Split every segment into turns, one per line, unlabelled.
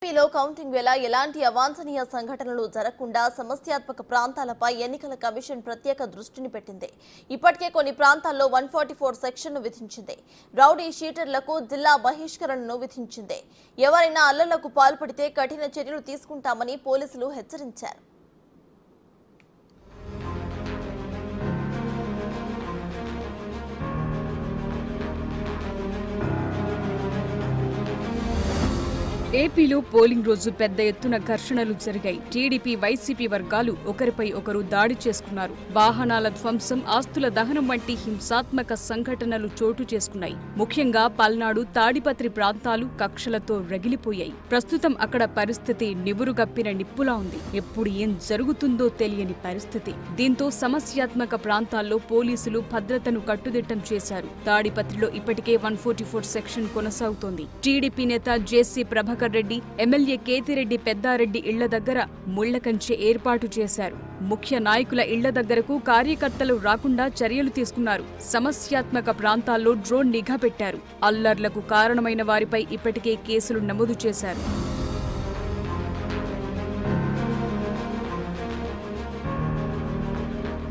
ఏపీలో కౌంటింగ్ వేళ ఎలాంటి అవాంఛనీయ సంఘటనలు జరగకుండా సమస్యాత్మక ప్రాంతాలపై ఎన్నికల కమిషన్ ప్రత్యేక దృష్టిని పెట్టింది. ఇప్పటికే కొన్ని ప్రాంతాల్లో 144 సెక్షన్ను విధించింది. రౌడీ షీటర్లకు జిల్లా బహిష్కరణను విధించింది. ఎవరైనా అల్లర్లకు పాల్పడితే కఠిన చర్యలు తీసుకుంటామని పోలీసులు హెచ్చరించారు.
ఏపీలో పోలింగ్ రోజు పెద్ద ఎత్తున ఘర్షణలు జరిగాయి. టీడీపీ, వైసీపీ వర్గాలు ఒకరిపై ఒకరు దాడి చేసుకున్నారు. వాహనాల ధ్వంసం, ఆస్తుల దహనం వంటి హింసాత్మక సంఘటనలు చోటు చేసుకున్నాయి. ముఖ్యంగా పల్నాడు, తాడిపత్రి ప్రాంతాలు కక్షలతో రగిలిపోయాయి. ప్రస్తుతం అక్కడ పరిస్థితి నివురుగప్పిన నిప్పులా ఉంది. ఎప్పుడు ఏం జరుగుతుందో తెలియని పరిస్థితి. దీంతో సమస్యాత్మక ప్రాంతాల్లో పోలీసులు భద్రతను కట్టుదిట్టం చేశారు. తాడిపత్రిలో ఇప్పటికే 144 సెక్షన్ కొనసాగుతోంది. టీడీపీ నేత జేసీ ప్రభాకర్ రెడ్డి, ఎమ్మెల్యే కేతిరెడ్డి పెద్దారెడ్డి ఇళ్ల దగ్గర ముళ్లకంచె ఏర్పాటు చేశారు. ముఖ్య నాయకుల ఇళ్ల దగ్గరకు కార్యకర్తలు రాకుండా చర్యలు తీసుకున్నారు. సమస్యాత్మక ప్రాంతాల్లో డ్రోన్ నిఘా పెట్టారు. అల్లర్లకు కారణమైన వారిపై ఇప్పటికే కేసులు నమోదు చేశారు.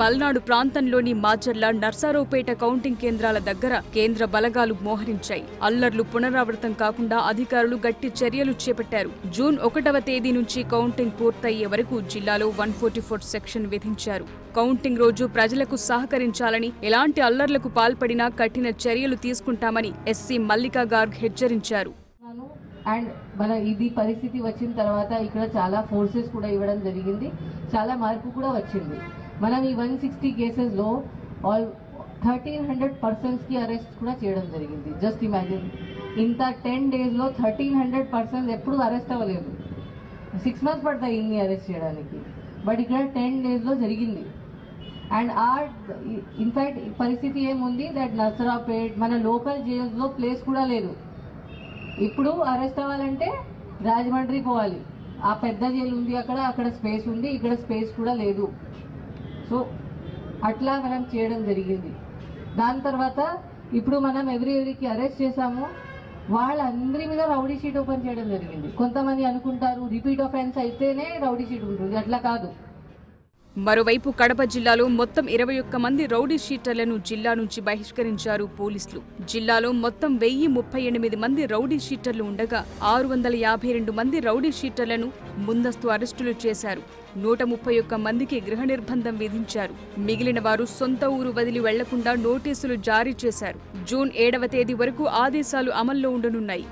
పల్నాడు ప్రాంతంలోని మాచర్ల, నర్సారావుపేట కౌంటింగ్ కేంద్రాల దగ్గర కేంద్ర బలగాలు మోహరించాయి. అల్లర్లు పునరావృతం కాకుండా అధికారులు గట్టి చర్యలు చేపట్టారు. జూన్ 1వ తేదీ నుంచి కౌంటింగ్ పూర్తయ్యే వరకు జిల్లాలో 144 సెక్షన్ విధించారు. కౌంటింగ్ రోజు ప్రజలకు సహకరించాలని, ఎలాంటి అల్లర్లకు పాల్పడినా కఠిన చర్యలు తీసుకుంటామని ఎస్సీ మల్లికా గార్గ్ హెచ్చరించారు.
అండ్ మన ఇది పరిస్థితి వచ్చిన తర్వాత ఇక్కడ చాలా ఫోర్సెస్ కూడా ఇవ్వడం జరిగింది. చాలా మార్పు కూడా వచ్చింది. మనం ఈ 160 కేసెస్లో 1300 పర్సన్స్ కి అరెస్ట్ కూడా చేయడం జరిగింది. జస్ట్ ఇమాజిన్, ఇంత 10 డేస్లో 1300 పర్సన్స్ ఎప్పుడు అరెస్ట్ అవ్వలేదు. 6 months పడతాయి ఇన్ని అరెస్ట్ చేయడానికి, బట్ ఇక్కడ 10 డేస్లో జరిగింది. అండ్ ఇన్ఫాక్ట్ పరిస్థితి ఏముంది దట్ నర్సరావుపేట్ మన లోకల్ జైల్స్లో ప్లేస్ కూడా లేదు. ఇప్పుడు అరెస్ట్ అవ్వాలంటే రాజమండ్రి పోవాలి. ఆ పెద్ద జైలు ఉంది, అక్కడ స్పేస్ ఉంది, ఇక్కడ స్పేస్ కూడా లేదు. సో అట్లా మనం చేయడం జరిగింది. దాని తర్వాత ఇప్పుడు మనం ఎవరికి అరెస్ట్ చేశామో వాళ్ళందరి మీద రౌడీ షీట్ ఓపెన్ చేయడం జరిగింది. కొంతమంది అనుకుంటారు రిపీట్ ఆఫెన్స్ అయితేనే రౌడీ షీట్ ఉంటుంది, అట్లా కాదు.
మరోవైపు కడప జిల్లాలో మొత్తం 21 మంది రౌడీ షీటర్లను జిల్లా నుంచి బహిష్కరించారు పోలీసులు. జిల్లాలో మొత్తం 1038 మంది రౌడీ షీటర్లు ఉండగా 652 మంది రౌడీ షీటర్లను ముందస్తు అరెస్టులు చేశారు. 131 మందికి గృహ నిర్బంధం విధించారు. మిగిలిన వారు సొంత ఊరు వదిలి వెళ్లకుండా నోటీసులు జారీ చేశారు. జూన్ 7వ తేదీ వరకు ఆదేశాలు అమల్లో ఉండనున్నాయి.